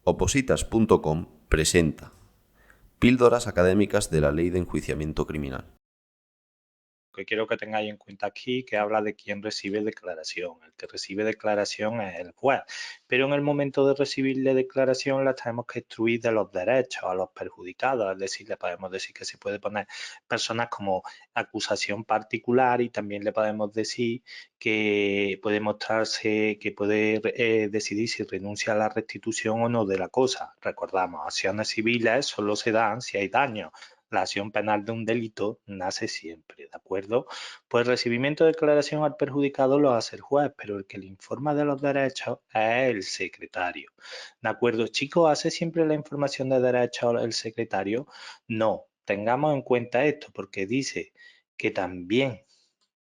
Opositas.com presenta Píldoras académicas de la Ley de Enjuiciamiento Criminal. Que quiero que tengáis en cuenta aquí, que habla de quién recibe declaración. El que recibe declaración es el juez, pero en el momento de recibir la declaración la tenemos que excluir de los derechos a los perjudicados, es decir, le podemos decir que se puede poner personas como acusación particular y también le podemos decir que puede mostrarse, que puede decidir si renuncia a la restitución o no de la cosa. Recordamos, acciones civiles solo se dan si hay daño. La acción penal de un delito nace siempre, ¿de acuerdo? Pues el recibimiento de declaración al perjudicado lo hace el juez, pero el que le informa de los derechos es el secretario. ¿De acuerdo? Chicos, ¿hace siempre la información de derechos el secretario? No, tengamos en cuenta esto porque dice que también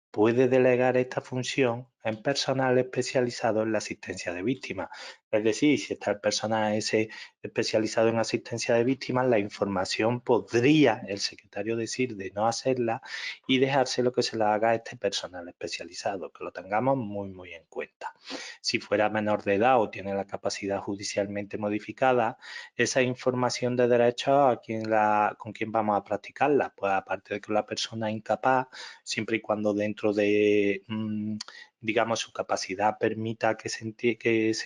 puede delegar esta función en personal especializado en la asistencia de víctimas. Es decir, si está el personal ese especializado en asistencia de víctimas, la información podría el secretario decir de no hacerla y dejárselo que se la haga a este personal especializado, que lo tengamos muy en cuenta. Si fuera menor de edad o tiene la capacidad judicialmente modificada, esa información de derechos, ¿con quién vamos a practicarla? Pues aparte de que la persona es incapaz, siempre y cuando dentro de, digamos, su capacidad permita que se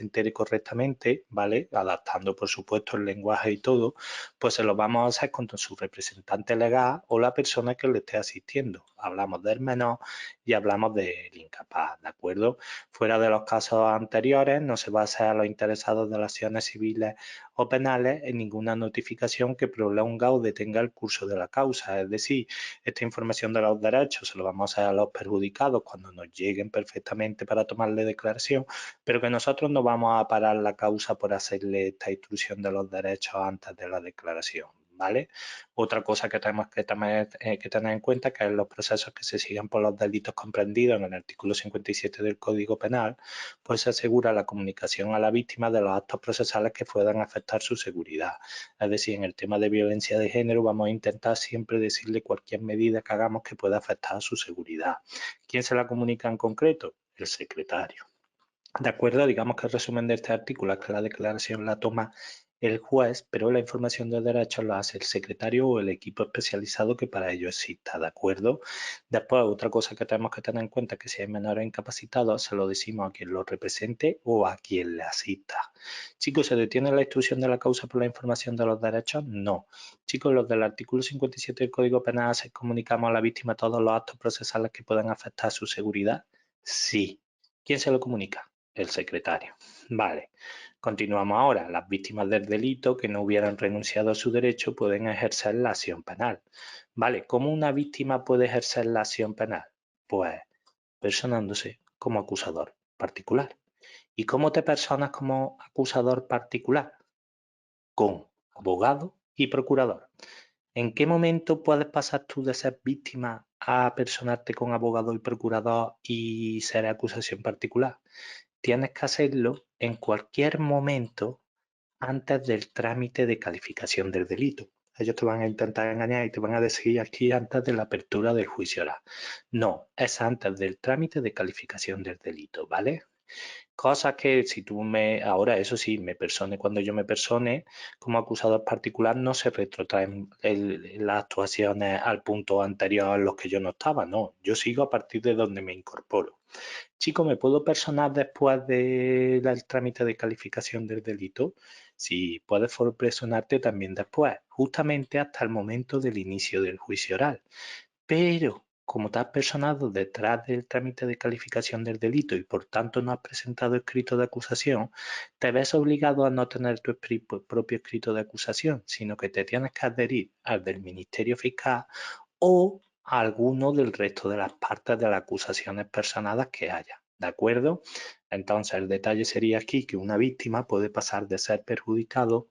entere correctamente, ¿vale? Adaptando, por supuesto, el lenguaje y todo, pues se lo vamos a hacer con su representante legal o la persona que le esté asistiendo. Hablamos del menor y hablamos del incapaz, ¿de acuerdo? Fuera de los casos anteriores, no se va a hacer a los interesados de las acciones civiles o penales en ninguna notificación que prolonga o detenga el curso de la causa. Es decir, esta información de los derechos se lo vamos a dar a los perjudicados cuando nos lleguen perfectamente para tomarle declaración, pero que nosotros no vamos a parar la causa por hacerle esta instrucción de los derechos antes de la declaración, ¿vale? Otra cosa que tenemos que tener en cuenta que es los procesos que se siguen por los delitos comprendidos en el artículo 57 del Código Penal, pues se asegura la comunicación a la víctima de los actos procesales que puedan afectar su seguridad. Es decir, en el tema de violencia de género vamos a intentar siempre decirle cualquier medida que hagamos que pueda afectar a su seguridad. ¿Quién se la comunica en concreto? El secretario. De acuerdo, digamos que el resumen de este artículo es que la declaración la toma el juez, pero la información de derechos la hace el secretario o el equipo especializado que para ello exista, ¿de acuerdo? Después, otra cosa que tenemos que tener en cuenta es que si hay menores incapacitados, se lo decimos a quien lo represente o a quien le asista. Chicos, ¿se detiene la instrucción de la causa por la información de los derechos? No. Chicos, los del artículo 57 del Código Penal, ¿se comunicamos a la víctima todos los actos procesales que puedan afectar su seguridad? Sí. ¿Quién se lo comunica? El secretario. Vale. Continuamos ahora. Las víctimas del delito que no hubieran renunciado a su derecho pueden ejercer la acción penal. Vale. ¿Cómo una víctima puede ejercer la acción penal? Pues personándose como acusador particular. ¿Y cómo te personas como acusador particular? Con abogado y procurador. ¿En qué momento puedes pasar tú de ser víctima a personarte con abogado y procurador y ser acusación particular? Tienes que hacerlo en cualquier momento antes del trámite de calificación del delito. Ellos te van a intentar engañar y te van a decir aquí antes de la apertura del juicio oral. No, es antes del trámite de calificación del delito, ¿vale? Cosas que si tú ahora eso sí, me persone, cuando yo me persone como acusador particular no se retrotraen las actuaciones al punto anterior a los que yo no estaba, no, yo sigo a partir de donde me incorporo. Chico, ¿me puedo personar después del trámite de calificación del delito? Sí, puedes personarte también después, justamente hasta el momento del inicio del juicio oral. Pero, como te has personado detrás del trámite de calificación del delito y por tanto no has presentado escrito de acusación, te ves obligado a no tener tu propio escrito de acusación, sino que te tienes que adherir al del Ministerio Fiscal o a alguno del resto de las partes de las acusaciones personadas que haya. ¿De acuerdo? Entonces, el detalle sería aquí que una víctima puede pasar de ser perjudicado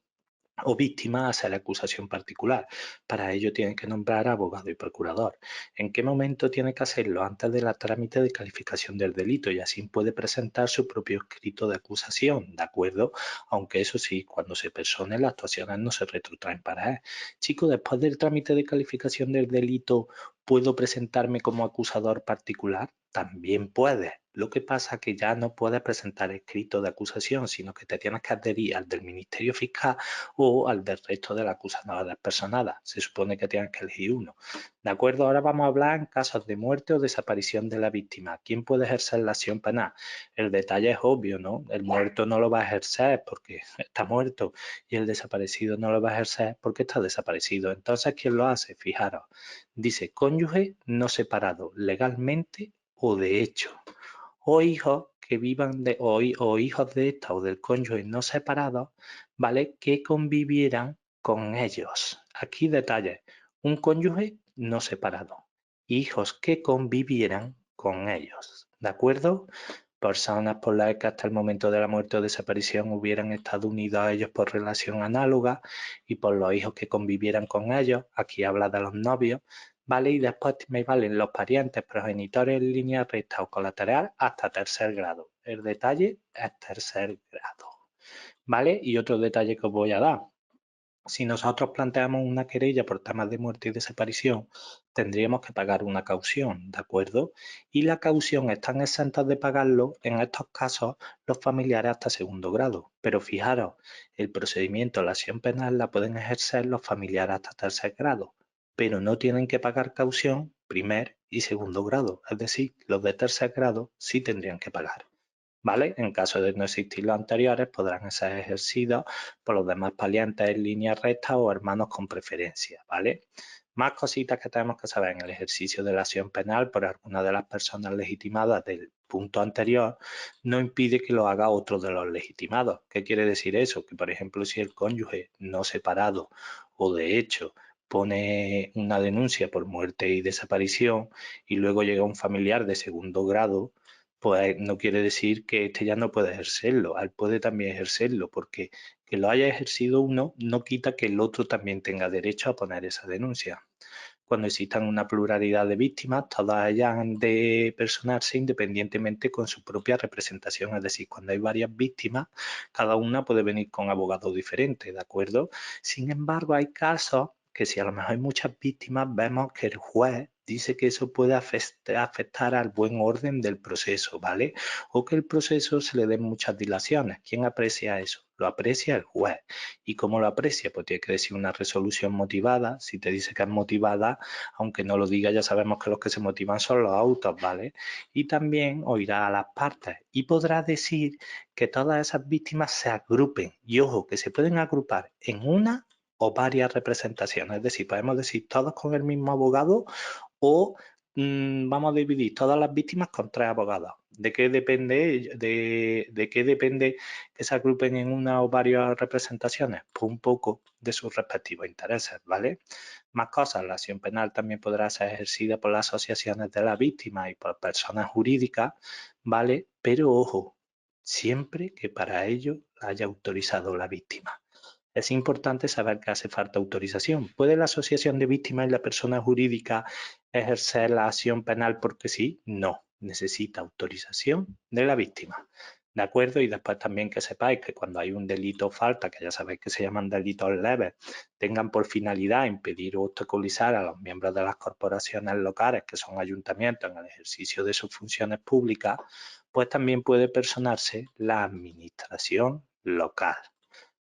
o víctima hacia la acusación particular. Para ello tiene que nombrar abogado y procurador. ¿En qué momento tiene que hacerlo? Antes de la trámite de calificación del delito y así puede presentar su propio escrito de acusación, ¿de acuerdo? Aunque eso sí, cuando se persone las actuaciones no se retrotraen para él. Chicos, después del trámite de calificación del delito, ¿puedo presentarme como acusador particular? También puede. Lo que pasa es que ya no puedes presentar escrito de acusación, sino que te tienes que adherir al del Ministerio Fiscal o al del resto de las acusadoras personadas. Se supone que tienes que elegir uno. ¿De acuerdo? Ahora vamos a hablar en casos de muerte o desaparición de la víctima. ¿Quién puede ejercer la acción penal? El detalle es obvio, ¿no? El muerto no lo va a ejercer porque está muerto y el desaparecido no lo va a ejercer porque está desaparecido. Entonces, ¿quién lo hace? Fijaros, dice cónyuge no separado legalmente o de hecho, o hijos que vivan o hijos de esta o del cónyuge no separados, ¿vale? Que convivieran con ellos. Aquí detalles, un cónyuge no separado, hijos que convivieran con ellos, ¿de acuerdo? Personas por las que hasta el momento de la muerte o desaparición hubieran estado unidos a ellos por relación análoga y por los hijos que convivieran con ellos, aquí habla de los novios, ¿vale? Y después me valen los parientes, progenitores en línea recta o colateral hasta tercer grado. El detalle es tercer grado, ¿vale? Y otro detalle que os voy a dar. Si nosotros planteamos una querella por temas de muerte y desaparición, tendríamos que pagar una caución, ¿de acuerdo? Y la caución están exentas de pagarlo en estos casos los familiares hasta segundo grado. Pero fijaros, el procedimiento, la acción penal la pueden ejercer los familiares hasta tercer grado, pero no tienen que pagar caución primer y segundo grado. Es decir, los de tercer grado sí tendrían que pagar. ¿Vale? En caso de no existir los anteriores, podrán ser ejercidos por los demás parientes en línea recta o hermanos con preferencia, ¿vale? Más cositas que tenemos que saber en el ejercicio de la acción penal por alguna de las personas legitimadas del punto anterior no impide que lo haga otro de los legitimados. ¿Qué quiere decir eso? Que, por ejemplo, si el cónyuge no separado o de hecho pone una denuncia por muerte y desaparición y luego llega un familiar de segundo grado, pues no quiere decir que este ya no puede ejercerlo, él puede también ejercerlo, porque que lo haya ejercido uno no quita que el otro también tenga derecho a poner esa denuncia. Cuando existan una pluralidad de víctimas, todas ellas han de personarse independientemente con su propia representación, es decir, cuando hay varias víctimas, cada una puede venir con abogados diferentes, ¿de acuerdo? Sin embargo, hay casos que si a lo mejor hay muchas víctimas, vemos que el juez dice que eso puede afectar al buen orden del proceso, ¿vale? O que el proceso se le den muchas dilaciones. ¿Quién aprecia eso? Lo aprecia el juez. ¿Y cómo lo aprecia? Pues tiene que decir una resolución motivada. Si te dice que es motivada, aunque no lo diga, ya sabemos que los que se motivan son los autos, ¿vale? Y también oirá a las partes y podrá decir que todas esas víctimas se agrupen. Y ojo, que se pueden agrupar en una o varias representaciones. Es decir, podemos decir todos con el mismo abogado o vamos a dividir todas las víctimas con 3 abogados. ¿De qué depende, de qué depende que se agrupen en una o varias representaciones? Pues un poco de sus respectivos intereses, ¿vale? Más cosas, la acción penal también podrá ser ejercida por las asociaciones de la víctima y por personas jurídicas, ¿vale? Pero ojo, siempre que para ello haya autorizado la víctima. Es importante saber que hace falta autorización. ¿Puede la asociación de víctimas y la persona jurídica ejercer la acción penal porque sí? No, necesita autorización de la víctima. ¿De acuerdo? Y después también que sepáis que cuando hay un delito o falta, que ya sabéis que se llaman delitos leves, tengan por finalidad impedir o obstaculizar a los miembros de las corporaciones locales, que son ayuntamientos, en el ejercicio de sus funciones públicas, pues también puede personarse la administración local.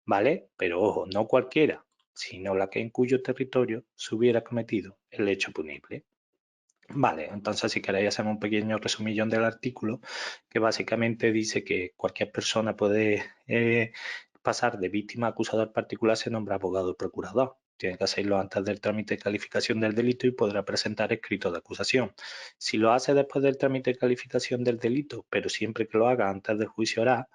¿Vale? Pero ojo, no cualquiera, sino la que en cuyo territorio se hubiera cometido el hecho punible. Vale, entonces si queréis hacemos un pequeño resumillón del artículo que básicamente dice que cualquier persona puede pasar de víctima a acusador particular, se nombra abogado o procurador. Tiene que hacerlo antes del trámite de calificación del delito y podrá presentar escrito de acusación. Si lo hace después del trámite de calificación del delito, pero siempre que lo haga antes del juicio oral,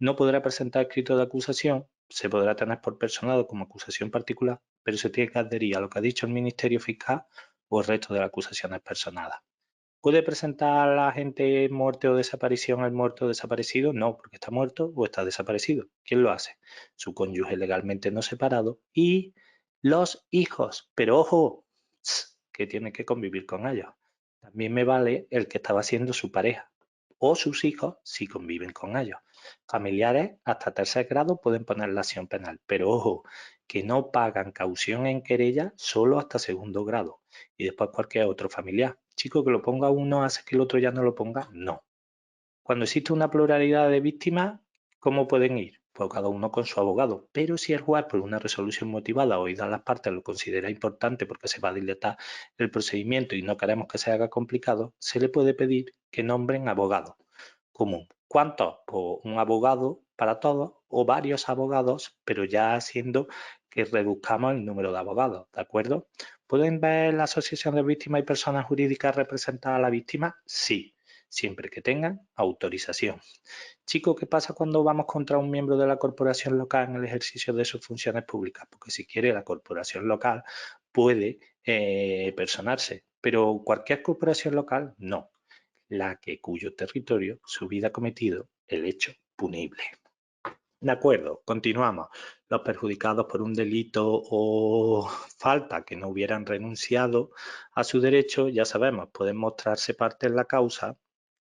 no podrá presentar escrito de acusación, se podrá tener por personado como acusación particular, pero se tiene que adherir a lo que ha dicho el Ministerio Fiscal o el resto de las acusaciones personadas. ¿Puede presentar a la gente muerte o desaparición al muerto o desaparecido? No, porque está muerto o está desaparecido. ¿Quién lo hace? Su cónyuge legalmente no separado y los hijos. Pero ojo, que tiene que convivir con ellos. También me vale el que estaba siendo su pareja o sus hijos si conviven con ellos. Familiares hasta tercer grado pueden poner la acción penal, pero ojo, que no pagan caución en querella solo hasta segundo grado y después cualquier otro familiar. Chico, que lo ponga uno hace que el otro ya no lo ponga. No. Cuando existe una pluralidad de víctimas, ¿cómo pueden ir? Pues cada uno con su abogado. Pero si el juez, por una resolución motivada, oídas las partes, lo considera importante porque se va a dilatar el procedimiento y no queremos que se haga complicado, se le puede pedir que nombren abogado común. ¿Cuántos? Pues un abogado para todos o varios abogados, pero ya haciendo que reduzcamos el número de abogados, ¿de acuerdo? ¿Pueden ver la asociación de víctimas y personas jurídicas representar a la víctima? Sí, siempre que tengan autorización. Chicos, ¿qué pasa cuando vamos contra un miembro de la corporación local en el ejercicio de sus funciones públicas? Porque si quiere la corporación local puede personarse, pero cualquier corporación local no, la que cuyo territorio se hubiera cometido el hecho punible. De acuerdo, continuamos. Los perjudicados por un delito o falta que no hubieran renunciado a su derecho, ya sabemos, pueden mostrarse parte en la causa,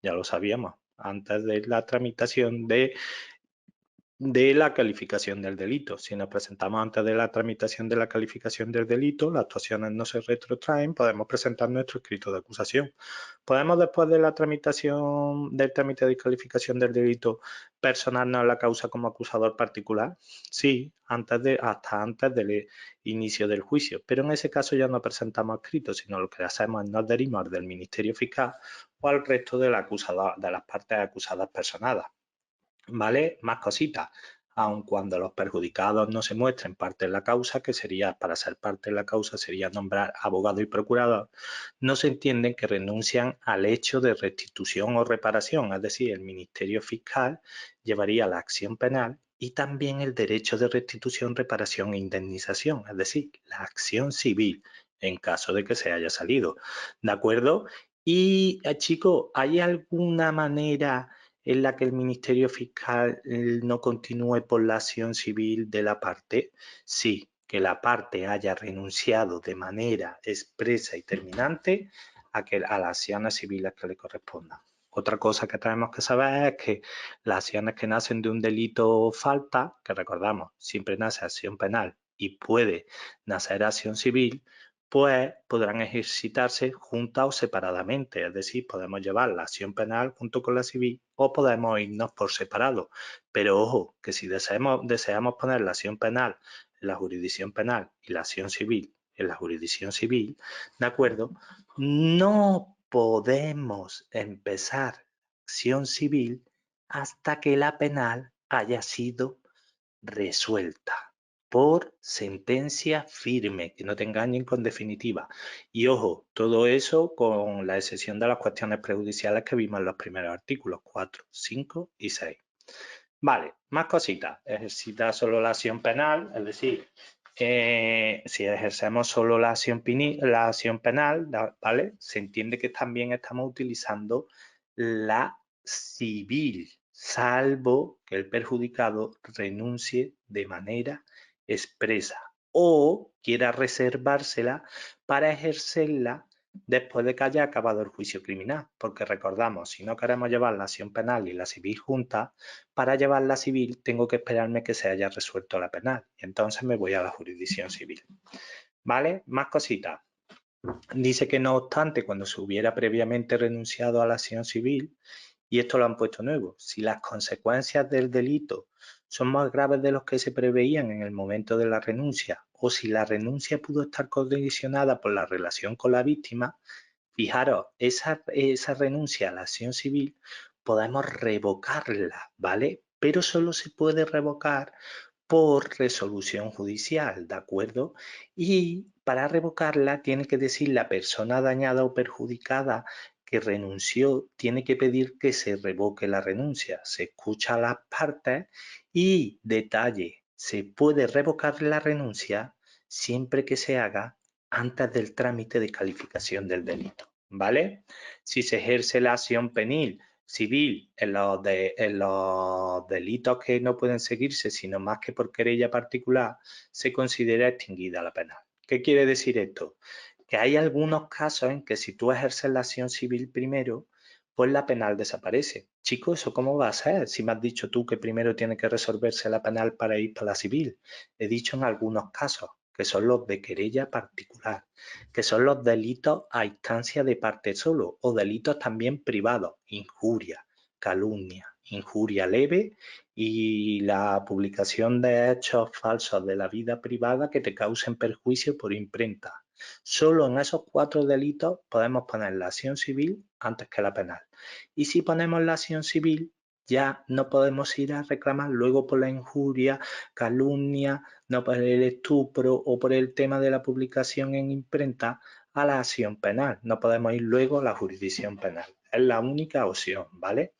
ya lo sabíamos, antes de la tramitación de la calificación del delito. Si nos presentamos antes de la tramitación de la calificación del delito, las actuaciones no se retrotraen, podemos presentar nuestro escrito de acusación. ¿Podemos después de la tramitación del trámite de calificación del delito personarnos en la causa como acusador particular? Sí, hasta antes del inicio del juicio, pero en ese caso ya no presentamos escrito, sino lo que hacemos es nos derivamos del Ministerio Fiscal o al resto de las partes acusadas personadas. ¿Vale? Más cositas. Aun cuando los perjudicados no se muestren parte de la causa, que sería, para ser parte de la causa, sería nombrar abogado y procurador, no se entienden que renuncian al hecho de restitución o reparación, es decir, el Ministerio Fiscal llevaría la acción penal y también el derecho de restitución, reparación e indemnización, es decir, la acción civil, en caso de que se haya salido. ¿De acuerdo? Y, chicos, ¿hay alguna manera en la que el Ministerio Fiscal no continúe por la acción civil de la parte? Sí, que la parte haya renunciado de manera expresa y terminante a las acciones civiles que le correspondan. Otra cosa que tenemos que saber es que las acciones que nacen de un delito o falta, que recordamos, siempre nace acción penal y puede nacer acción civil, pues podrán ejercitarse juntas o separadamente, es decir, podemos llevar la acción penal junto con la civil o podemos irnos por separado. Pero ojo, que si deseamos poner la acción penal en la jurisdicción penal y la acción civil en la jurisdicción civil, ¿de acuerdo? No podemos empezar acción civil hasta que la penal haya sido resuelta por sentencia firme, que no te engañen con definitiva. Y ojo, todo eso con la excepción de las cuestiones prejudiciales que vimos en los primeros artículos 4, 5 y 6. Vale, más cositas. Ejercita solo la acción penal, es decir, si ejercemos solo la acción penal, ¿vale? Se entiende que también estamos utilizando la civil, salvo que el perjudicado renuncie de manera expresa o quiera reservársela para ejercerla después de que haya acabado el juicio criminal. Porque recordamos, si no queremos llevar la acción penal y la civil juntas, para llevar la civil tengo que esperarme que se haya resuelto la penal y entonces me voy a la jurisdicción civil. ¿Vale? Más cositas. Dice que no obstante, cuando se hubiera previamente renunciado a la acción civil, y esto lo han puesto nuevo, si las consecuencias del delito son más graves de los que se preveían en el momento de la renuncia o si la renuncia pudo estar condicionada por la relación con la víctima, fijaros, esa renuncia a la acción civil podemos revocarla, ¿vale? Pero solo se puede revocar por resolución judicial, ¿de acuerdo? Y para revocarla tiene que decir la persona dañada o perjudicada que renunció, tiene que pedir que se revoque la renuncia. Se escucha a las partes y detalle, se puede revocar la renuncia siempre que se haga antes del trámite de calificación del delito, ¿vale? Si se ejerce la acción penal civil en los delitos que no pueden seguirse sino más que por querella particular, se considera extinguida la penal. ¿Qué quiere decir esto? Que hay algunos casos en que si tú ejerces la acción civil primero, pues la penal desaparece. Chico, ¿eso cómo va a ser? Si me has dicho tú que primero tiene que resolverse la penal para ir para la civil. He dicho en algunos casos, que son los de querella particular, que son los delitos a instancia de parte solo o delitos también privados, injuria, calumnia, injuria leve y la publicación de hechos falsos de la vida privada que te causen perjuicio por imprenta. Solo en esos 4 delitos podemos poner la acción civil antes que la penal. Y si ponemos la acción civil, ya no podemos ir a reclamar luego por la injuria, calumnia, no por el estupro o por el tema de la publicación en imprenta a la acción penal. No podemos ir luego a la jurisdicción penal. Es la única opción, ¿vale?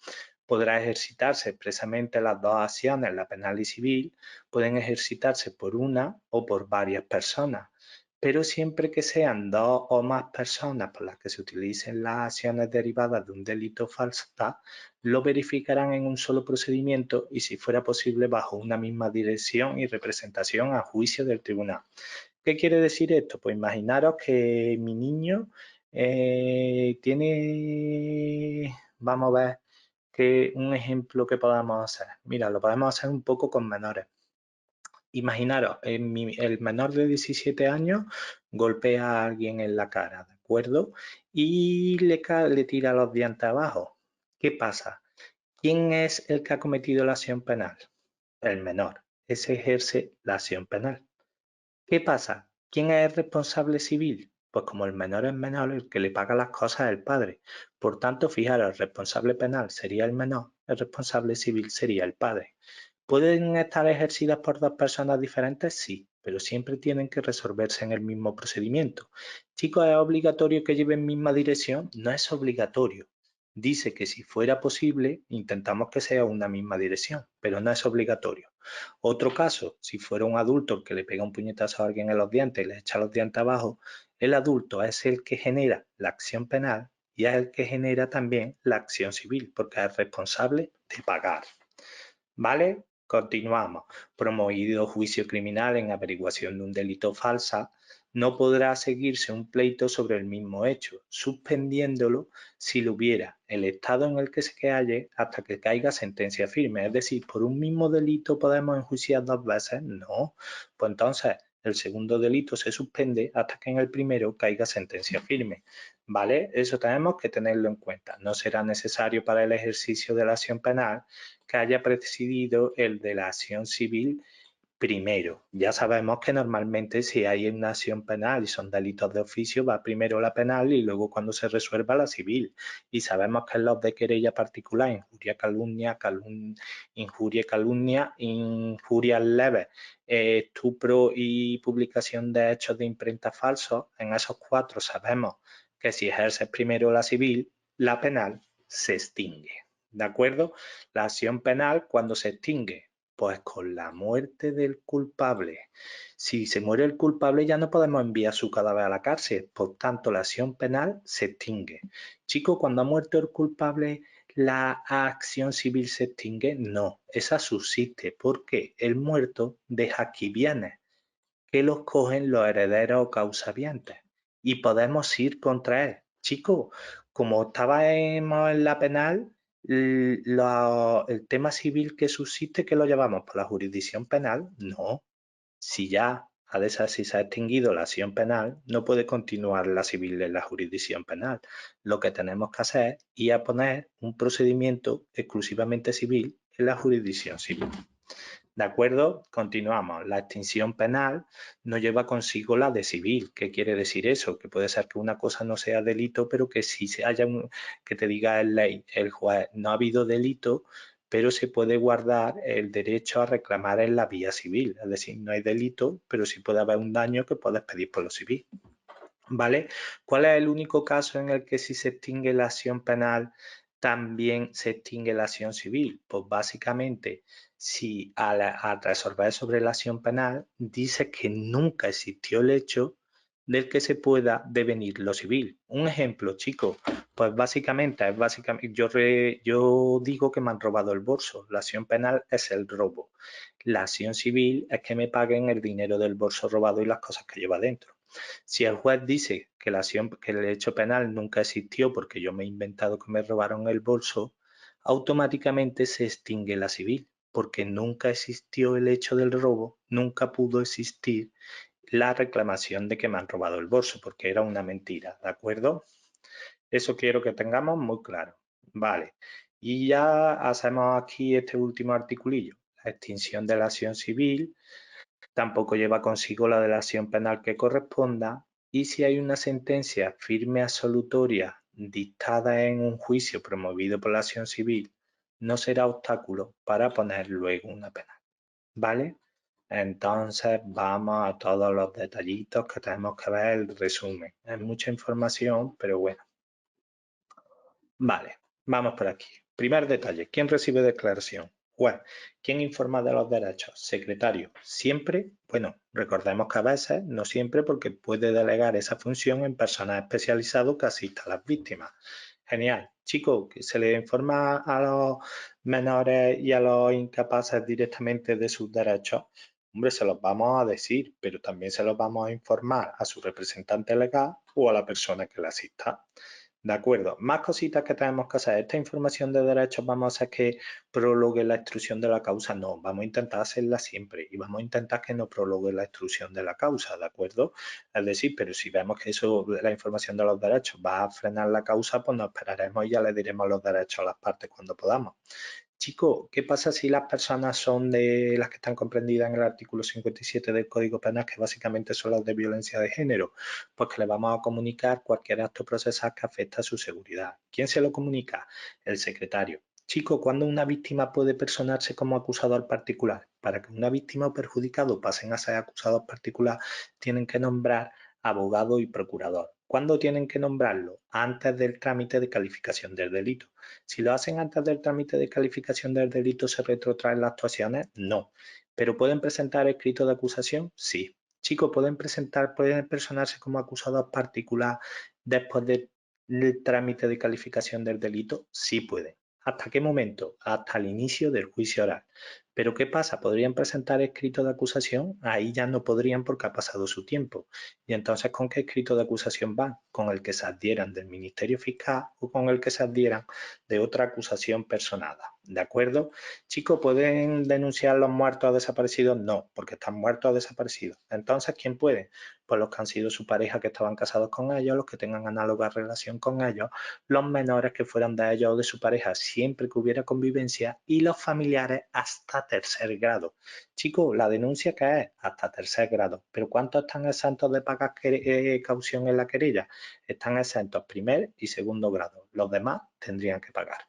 Podrá ejercitarse expresamente las dos acciones, la penal y civil, pueden ejercitarse por una o por varias personas, pero siempre que sean 2 o más personas por las que se utilicen las acciones derivadas de un delito o falsedad, lo verificarán en un solo procedimiento y, si fuera posible, bajo una misma dirección y representación a juicio del tribunal. ¿Qué quiere decir esto? Pues imaginaros que mi niño tiene, vamos a ver, que un ejemplo que podamos hacer. Mira, lo podemos hacer un poco con menores. Imaginaros, el menor de 17 años golpea a alguien en la cara, ¿de acuerdo? Y le tira los dientes abajo. ¿Qué pasa? ¿Quién es el que ha cometido la acción penal? El menor. Ese ejerce la acción penal. ¿Qué pasa? ¿Quién es el responsable civil? Pues como el menor es menor, el que le paga las cosas es el padre. Por tanto, fijaros, el responsable penal sería el menor, el responsable civil sería el padre. ¿Pueden estar ejercidas por 2 personas diferentes? Sí, pero siempre tienen que resolverse en el mismo procedimiento. Chicos, ¿es obligatorio que lleven misma dirección? No es obligatorio. Dice que si fuera posible, intentamos que sea una misma dirección, pero no es obligatorio. Otro caso, si fuera un adulto el que le pega un puñetazo a alguien en los dientes y le echa los dientes abajo, el adulto es el que genera la acción penal y es el que genera también la acción civil, porque es responsable de pagar. ¿Vale? Continuamos. Promovido juicio criminal en averiguación de un delito falsa, no podrá seguirse un pleito sobre el mismo hecho, suspendiéndolo si lo hubiera el estado en el que se halle hasta que caiga sentencia firme. Es decir, ¿por un mismo delito podemos enjuiciar 2 veces? No. Pues entonces el segundo delito se suspende hasta que en el primero caiga sentencia firme. ¿Vale? Eso tenemos que tenerlo en cuenta. No será necesario para el ejercicio de la acción penal que haya presidido el de la acción civil primero. Ya sabemos que normalmente si hay una acción penal y son delitos de oficio, va primero la penal y luego, cuando se resuelva, la civil. Y sabemos que en los de querella particular, injuria, calumnia, injuria, calumnia, injurias leves, estupro y publicación de hechos de imprenta falsos, en esos 4 sabemos que si ejerces primero la civil, la penal se extingue. ¿De acuerdo? La acción penal, ¿cuándo se extingue? Pues con la muerte del culpable. Si se muere el culpable, ya no podemos enviar su cadáver a la cárcel. Por tanto, la acción penal se extingue. Chicos, cuando ha muerto el culpable, ¿la acción civil se extingue? No, esa subsiste porque el muerto deja aquí bienes que los cogen los herederos o causavientes y podemos ir contra él. Chicos, como estábamos en la penal, el tema civil que subsiste, ¿que lo llevamos por la jurisdicción penal? No. Si ya si se ha extinguido la acción penal, no puede continuar la civil en la jurisdicción penal. Lo que tenemos que hacer es ir a poner un procedimiento exclusivamente civil en la jurisdicción civil. ¿De acuerdo? Continuamos. La extinción penal no lleva consigo la de civil. ¿Qué quiere decir eso? Que puede ser que una cosa no sea delito, pero que sí haya que te diga en ley, el juez, no ha habido delito, pero se puede guardar el derecho a reclamar en la vía civil. Es decir, no hay delito, pero sí puede haber un daño que puedes pedir por lo civil. ¿Vale? ¿Cuál es el único caso en el que, si se extingue la acción penal, también se extingue la acción civil? Pues básicamente, si al resolver sobre la acción penal dice que nunca existió el hecho del que se pueda devenir lo civil. Un ejemplo, chicos, pues básicamente, yo digo que me han robado el bolso. La acción penal es el robo. La acción civil es que me paguen el dinero del bolso robado y las cosas que lleva dentro. Si el juez dice que el hecho penal nunca existió porque yo me he inventado que me robaron el bolso, automáticamente se extingue la civil, porque nunca existió el hecho del robo, nunca pudo existir la reclamación de que me han robado el bolso, porque era una mentira, ¿de acuerdo? Eso quiero que tengamos muy claro. Vale. Y ya hacemos aquí este último articulillo. La extinción de la acción civil tampoco lleva consigo la de la acción penal que corresponda, y si hay una sentencia firme absolutoria dictada en un juicio promovido por la acción civil, no será obstáculo para poner luego una penal. ¿Vale? Entonces vamos a todos los detallitos que tenemos que ver el resumen. Es mucha información, pero bueno. Vale, vamos por aquí. Primer detalle, ¿quién recibe declaración? Juez. ¿Quién informa de los derechos? Secretario. ¿Siempre? Bueno, recordemos que a veces, no siempre, porque puede delegar esa función en personal especializado que asista a las víctimas. Genial. Chicos, ¿se le informa a los menores y a los incapaces directamente de sus derechos? Hombre, se los vamos a decir, pero también se los vamos a informar a su representante legal o a la persona que le asista. De acuerdo, más cositas que tenemos que hacer. Esta información de derechos vamos a hacer que prolongue la instrucción de la causa. No, vamos a intentar hacerla siempre y vamos a intentar que no prolongue la instrucción de la causa, ¿de acuerdo? Es decir, pero si vemos que eso, la información de los derechos va a frenar la causa, pues nos esperaremos y ya le diremos los derechos a las partes cuando podamos. Chico, ¿qué pasa si las personas son de las que están comprendidas en el artículo 57 del Código Penal, que básicamente son las de violencia de género? Pues que le vamos a comunicar cualquier acto procesal que afecte a su seguridad. ¿Quién se lo comunica? El secretario. Chico, ¿cuándo una víctima puede personarse como acusador particular? Para que una víctima o perjudicado pasen a ser acusador particular, tienen que nombrar abogado y procurador. ¿Cuándo tienen que nombrarlo? Antes del trámite de calificación del delito. Si lo hacen antes del trámite de calificación del delito, ¿se retrotraen las actuaciones? No. ¿Pero pueden presentar escrito de acusación? Sí. Chicos, pueden personarse como acusador particular después del trámite de calificación del delito? Sí pueden. ¿Hasta qué momento? Hasta el inicio del juicio oral. ¿Pero qué pasa? ¿Podrían presentar escrito de acusación? Ahí ya no podrían porque ha pasado su tiempo. ¿Y entonces con qué escrito de acusación van? ¿Con el que se adhieran del Ministerio Fiscal o con el que se adhieran de otra acusación personada? ¿De acuerdo? Chicos, ¿pueden denunciar los muertos o desaparecidos? No, porque están muertos o desaparecidos. Entonces, ¿quién puede? Pues los que han sido su pareja, que estaban casados con ellos, los que tengan análoga relación con ellos, los menores que fueran de ellos o de su pareja, siempre que hubiera convivencia, y los familiares hasta tercer grado. Chicos, la denuncia que es hasta tercer grado, pero ¿cuántos están exentos de pagar caución en la querella? Están exentos primer y segundo grado. Los demás tendrían que pagar.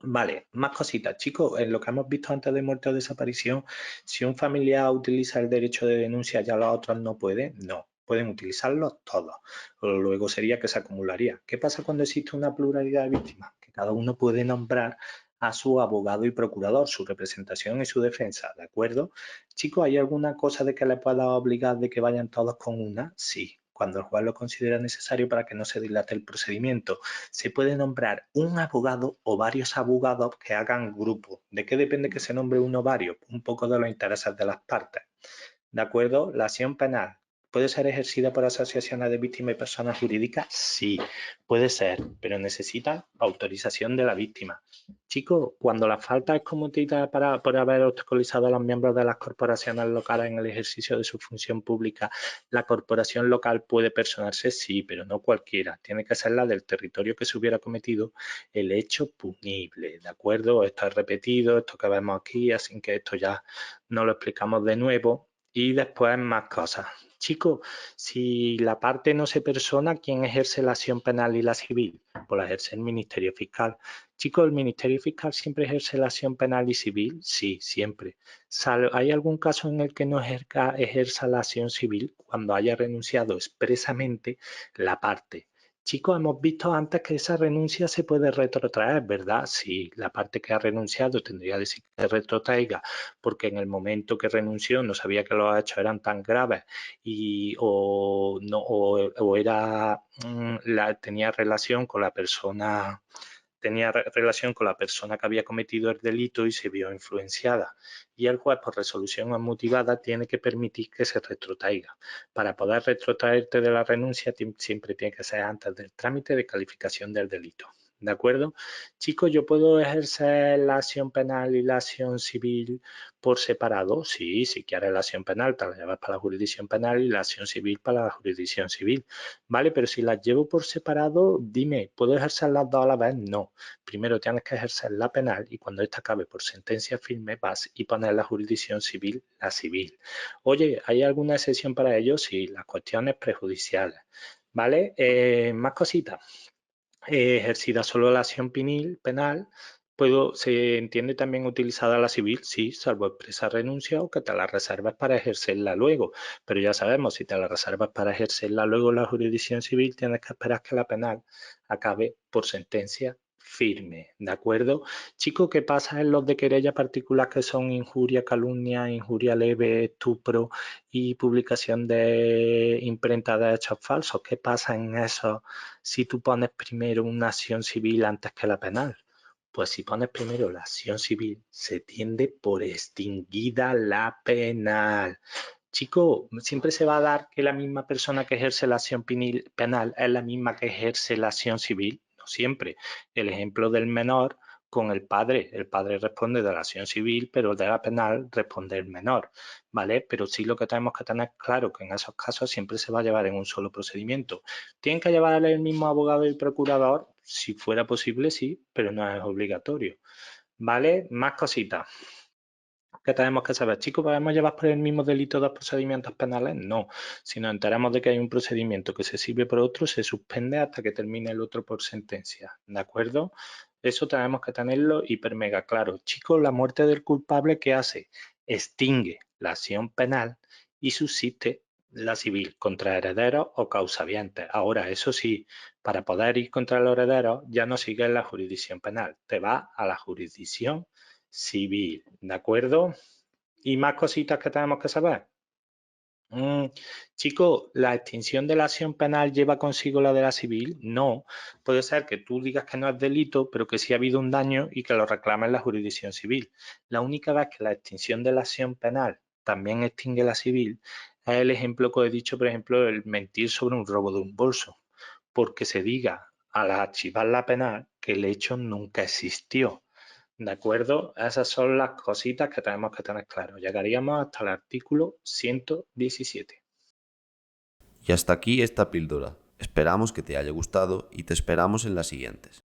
Vale, más cositas. Chicos, en lo que hemos visto antes de muerte o desaparición, si un familiar utiliza el derecho de denuncia, ya los otros no pueden. No, pueden utilizarlos todos. Luego sería que se acumularía. ¿Qué pasa cuando existe una pluralidad de víctimas? Que cada uno puede nombrar a su abogado y procurador, su representación y su defensa, ¿de acuerdo? Chicos, ¿hay alguna cosa de que le pueda obligar de que vayan todos con una? Sí, cuando el juez lo considera necesario para que no se dilate el procedimiento. Se puede nombrar un abogado o varios abogados que hagan grupo. ¿De qué depende que se nombre uno o varios? Un poco de los intereses de las partes. ¿De acuerdo? La acción penal. ¿Puede ser ejercida por asociaciones de víctimas y personas jurídicas? Sí, puede ser, pero necesita autorización de la víctima. Chicos, cuando la falta es cometida por haber obstaculizado a los miembros de las corporaciones locales en el ejercicio de su función pública, ¿la corporación local puede personarse? Sí, pero no cualquiera. Tiene que ser la del territorio que se hubiera cometido el hecho punible. ¿De acuerdo? Esto es repetido, esto que vemos aquí, así que esto ya no lo explicamos de nuevo. Y después más cosas. Chicos, si la parte no se persona, ¿quién ejerce la acción penal y la civil? Pues la ejerce el Ministerio Fiscal. Chicos, ¿el Ministerio Fiscal siempre ejerce la acción penal y civil? Sí, siempre. ¿Hay algún caso en el que no ejerza la acción civil cuando haya renunciado expresamente la parte? Chicos, hemos visto antes que esa renuncia se puede retrotraer, ¿verdad? Sí, la parte que ha renunciado tendría que decir que se retrotraiga porque en el momento que renunció no sabía que los hechos eran tan graves o era tenía relación con la persona que había cometido el delito y se vio influenciada. Y el juez, por resolución motivada, tiene que permitir que se retrotraiga. Para poder retrotraerte de la renuncia, siempre tiene que ser antes del trámite de calificación del delito. ¿de acuerdo? Chicos, ¿yo puedo ejercer la acción penal y la acción civil por separado? Sí, si quieres la acción penal, te la llevas para la jurisdicción penal y la acción civil para la jurisdicción civil, ¿vale? Pero si las llevo por separado, dime, ¿puedo ejercer las dos a la vez? No. Primero tienes que ejercer la penal y cuando esta acabe por sentencia firme vas y pones la jurisdicción civil, la civil. Oye, ¿hay alguna excepción para ello? Sí, las cuestiones prejudiciales, ¿vale? Más cositas. Ejercida solo la acción penal, se entiende también utilizada la civil, sí, salvo expresa renuncia o que te la reservas para ejercerla luego. Pero ya sabemos, si te la reservas para ejercerla luego en la jurisdicción civil, tienes que esperar que la penal acabe por sentencia firme, ¿de acuerdo? Chicos, ¿qué pasa en los de querella particular que son injuria, calumnia, injuria leve, estupro y publicación de imprenta de hechos falsos? ¿Qué pasa en eso si tú pones primero una acción civil antes que la penal? Pues si pones primero la acción civil, se tiende por extinguida la penal. Chico, siempre se va a dar que la misma persona que ejerce la acción penal es la misma que ejerce la acción civil. No siempre. El ejemplo del menor con el padre. El padre responde de la acción civil, pero de la penal responde el menor. ¿Vale? Pero sí lo que tenemos que tener claro que en esos casos siempre se va a llevar en un solo procedimiento. ¿Tienen que llevar el mismo abogado y procurador? Si fuera posible, sí, pero no es obligatorio. ¿Vale? Más cositas. ¿Qué tenemos que saber? Chicos, ¿podemos llevar por el mismo delito dos procedimientos penales? No. Si nos enteramos de que hay un procedimiento que se sirve por otro, se suspende hasta que termine el otro por sentencia. ¿De acuerdo? Eso tenemos que tenerlo hiper mega claro. Chicos, la muerte del culpable, ¿qué hace? Extingue la acción penal y subsiste la civil contra herederos o causavientes. Ahora, eso sí, para poder ir contra los herederos ya no sigue la jurisdicción penal, te va a la jurisdicción civil, ¿de acuerdo? ¿Y más cositas que tenemos que saber? Chicos, ¿la extinción de la acción penal lleva consigo la de la civil? No. Puede ser que tú digas que no es delito, pero que sí ha habido un daño y que lo reclame en la jurisdicción civil. La única vez que la extinción de la acción penal también extingue la civil es el ejemplo que he dicho, por ejemplo, el mentir sobre un robo de un bolso, porque se diga al archivar la penal que el hecho nunca existió. ¿De acuerdo? Esas son las cositas que tenemos que tener claro. Llegaríamos hasta el artículo 117. Y hasta aquí esta píldora. Esperamos que te haya gustado y te esperamos en las siguientes.